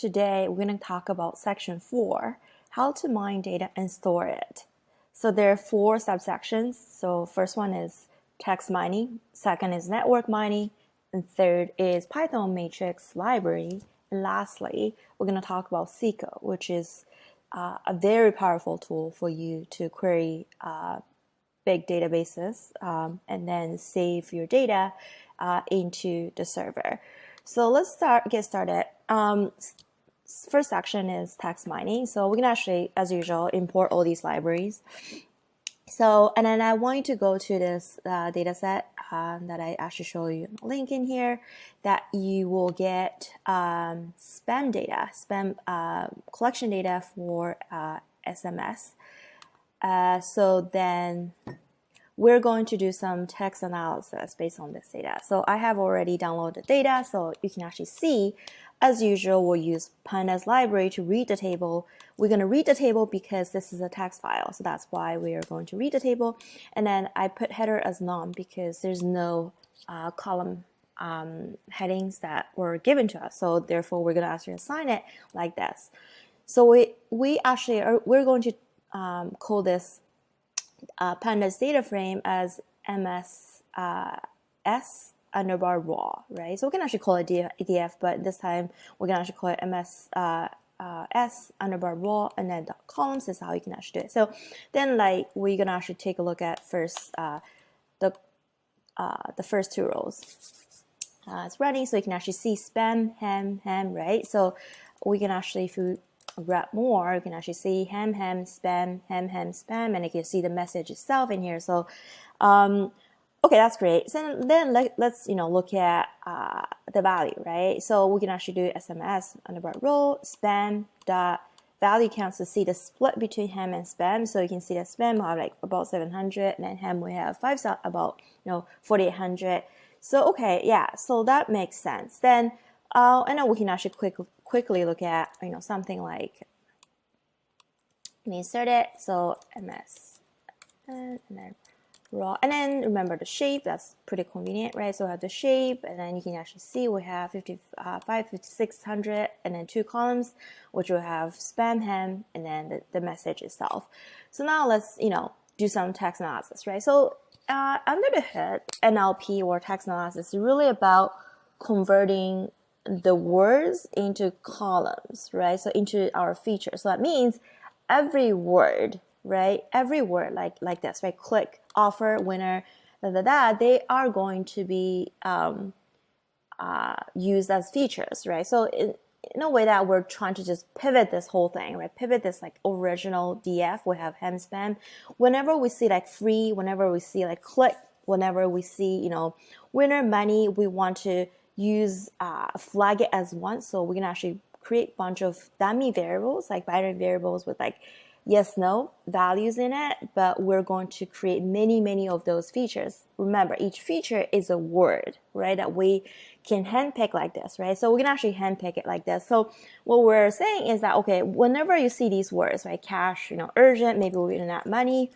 Today we're going to talk about section 4, how to mine data and store it. So there are 4 subsections. So first one is text mining, second is network mining, and third is Python matrix library, and lastly we're going to talk about SQL, which is a very powerful tool for you to query big databases and then save your data into the server. So let's get started. First section is text mining. So we can actually, as usual, import all these libraries. So, and then I want you to go to this data set that I actually show you a link in here, that you will get spam data, collection data for SMS. So then we're going to do some text analysis based on this data. So I have already downloaded data, so you can actually see, as usual, we'll use pandas library to read the table. We're going to read the table because this is a text file, so that's why we are going to read the table. And then I put header as none because there's no column headings that were given to us. So therefore, we're going to actually assign it like this. So we're going to call this pandas data frame as ms s underbar raw, right? So we can actually call it df, but this time we're gonna actually call it ms s underbar raw, and then dot columns is how you can actually do it. So then, like, we're gonna actually take a look at first the first 2 rows. It's running, so you can actually see spam, ham, right? So we can actually, if we grab more, you can actually see ham, spam, spam, and you can see the message itself in here. So okay, that's great. So then let's look at the value, right? So we can actually do SMS underbar row spam dot value counts to see the split between ham and spam. So you can see that spam have like about 700, and then ham we have about 4,800. So okay, yeah, so that makes sense. Then and then we can actually quickly look at something like, let me insert it. So ms and then raw, and then remember the shape. That's pretty convenient, right? So I have the shape, and then you can actually see we have 5,600, and then 2 columns, which will have spam, ham, and then the message itself. So now let's do some text analysis, right? So under the hood, NLP or text analysis is really about converting the words into columns, right? So into our features. So that means every word, right? Every word like this, right? Click, offer, winner, they are going to be used as features, right? So in a way that we're trying to just pivot this whole thing, right? Pivot this like original DF. We have ham spam. Whenever we see like free, whenever we see like click, whenever we see winner, money, we want to use flag it as one. So we can actually create a bunch of dummy variables, like binary variables with like yes, no values in it, but we're going to create many of those features. Remember, each feature is a word, right, that we can handpick like this, right? So we can actually handpick it like this. So what we're saying is that, okay, whenever you see these words, right, cash, urgent, maybe we're gonna add money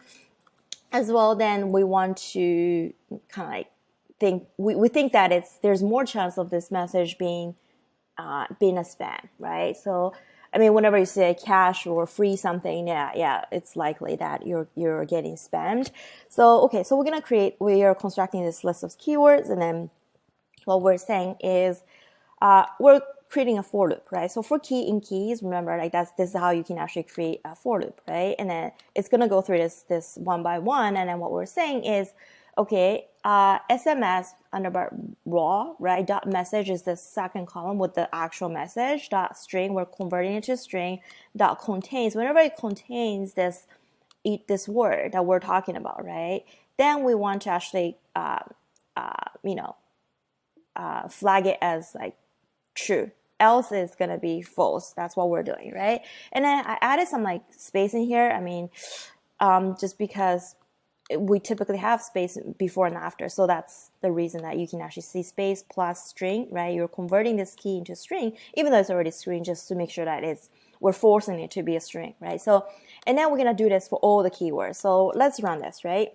as well, then we want to kind of like we think that there's more chance of this message being a spam, right? So I mean, whenever you say cash or free something, yeah, it's likely that you're getting spammed. So okay, so we are constructing this list of keywords, and then what we're saying is we're creating a for loop, right? So for key in keys, remember, like this is how you can actually create a for loop, right? And then it's gonna go through this one by one, and then what we're saying is, okay, SMS underbar raw, right? Dot message is the second column with the actual message. Dot string, we're converting it to string. Dot contains, whenever it contains this word that we're talking about, right? Then we want to actually, flag it as like true. Else it's gonna be false. That's what we're doing, right? And then I added some like space in here. I mean, just because we typically have space before and after, so that's the reason that you can actually see space plus string, right? You're converting this key into string, even though it's already string, just to make sure that we're forcing it to be a string, right? So, and then we're gonna do this for all the keywords. So let's run this, right?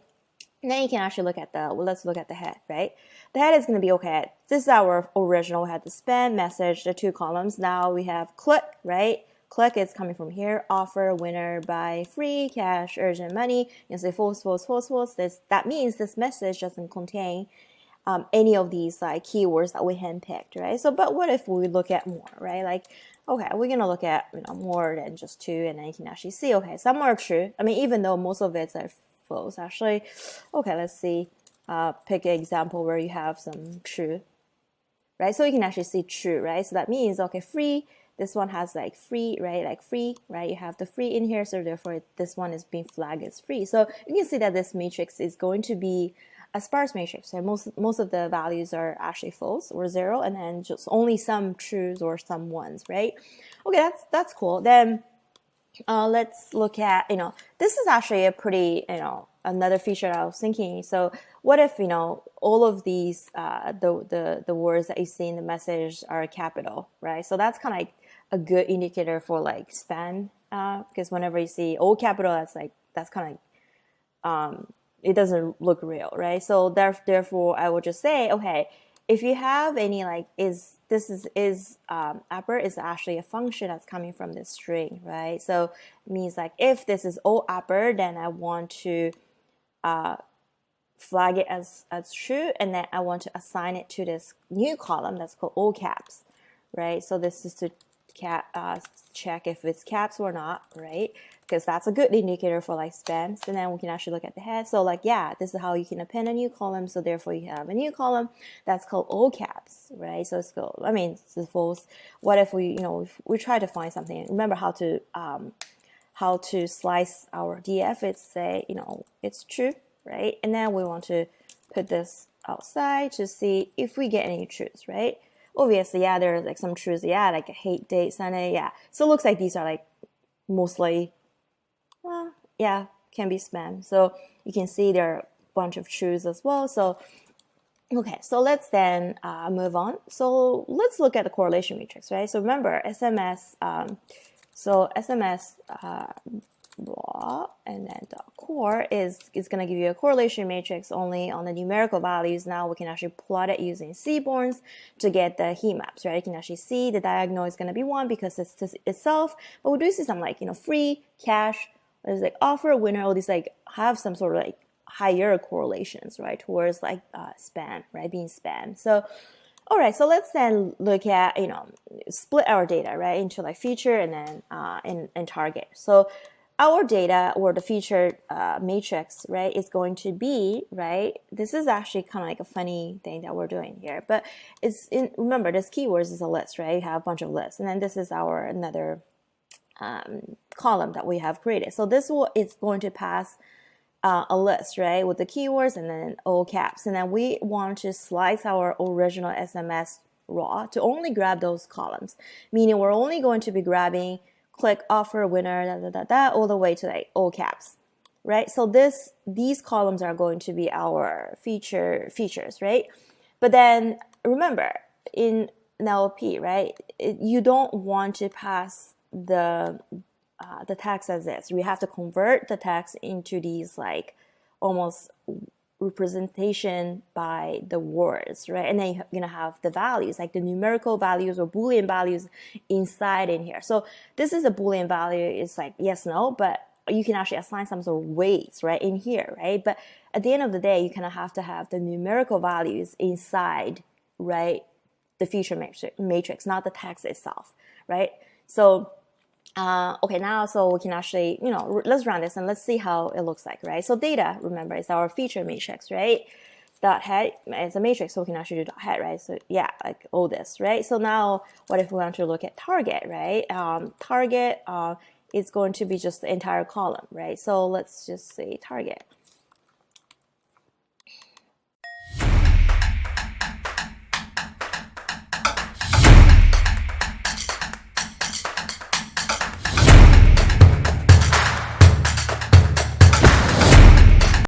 And then you can actually look at the, well, let's look at the head, right? The head is going to be, okay, this is our original, we had the spam, message, the 2 columns. Now we have click, right? Click is coming from here, offer, winner, buy, free, cash, urgent money. You can say false, false, false, false. That means this message doesn't contain any of these like keywords that we handpicked, right? So, but what if we look at more, right? Like, okay, we're gonna look at more than just 2, and then you can actually see, okay, some are true. I mean, even though most of it's are false, actually. Okay, let's see. Pick an example where you have some true, right? So you can actually see true, right? So that means, okay, free. This one has like free, right? Like free, right? You have the free in here, so therefore this one is being flagged as free. So you can see that this matrix is going to be a sparse matrix. So most of the values are actually false or 0, and then just only some trues or some ones, right? Okay, that's cool. Then let's look at, this is actually a pretty, another feature that I was thinking. So what if, all of these, the words that you see in the message are capital, right? So that's kind of like a good indicator for like spam, because whenever you see all capital, that's kind of it doesn't look real, right? So therefore, I would just say, okay, if you have any like upper is actually a function that's coming from this string, right? So it means like if this is all upper, then I want to flag it as true, and then I want to assign it to this new column that's called all caps, right? So this is to check if it's caps or not, right? Because that's a good indicator for like spams. And then we can actually look at the head. So like, yeah, this is how you can append a new column. So therefore you have a new column that's called all caps, right? So it's cool. I mean, suppose what if we, if we try to find something, remember how to slice our DF, it's say, it's true, right? And then we want to put this outside to see if we get any truths, right? Obviously, yeah, there's like some truths, yeah, like a hate date, Sunday, yeah. So it looks like these are like mostly, well, yeah, can be spam. So you can see there are a bunch of truths as well. So, okay, so let's then move on. So let's look at the correlation matrix, right? So remember, SMS, SMS raw and then the core is going to give you a correlation matrix only on the numerical values. Now we can actually plot it using Seaborns to get the heat maps, right? You can actually see the diagonal is going to be 1 because it's itself, but we do see some like, free, cash, there's like offer, winner, all these like have some sort of like higher correlations, right? Towards like spam, right? Being spam. So, all right, so let's then look at, split our data, right? Into like feature and then and target. So our data or the feature matrix, right, is going to be, right, this is actually kind of like a funny thing that we're doing here, but remember, this keywords is a list, right? You have a bunch of lists, and then this is our another column that we have created. So this is going to pass a list, right, with the keywords and then all caps, and then we want to slice our original SMS raw to only grab those columns, meaning we're only going to be grabbing click, offer, winner, all the way to like all caps, right? So these columns are going to be our features, right? But then remember, in an LP, right, you don't want to pass the text as this. We have to convert the text into these like almost representation by the words, right? And then you're gonna have the values, like the numerical values or Boolean values inside in here. So this is a Boolean value, it's like yes, no, but you can actually assign some sort of weights, right, in here, right? But at the end of the day, you kind of have to have the numerical values inside, right, the feature matrix, not the text itself, right? So okay, now so we can actually, let's run this and let's see how it looks like, right? So data, remember, is our feature matrix, right? Dot head is a matrix, so we can actually do dot head, right? So yeah, like all this, right? So now what if we want to look at target, right? Target is going to be just the entire column, right? So let's just say target.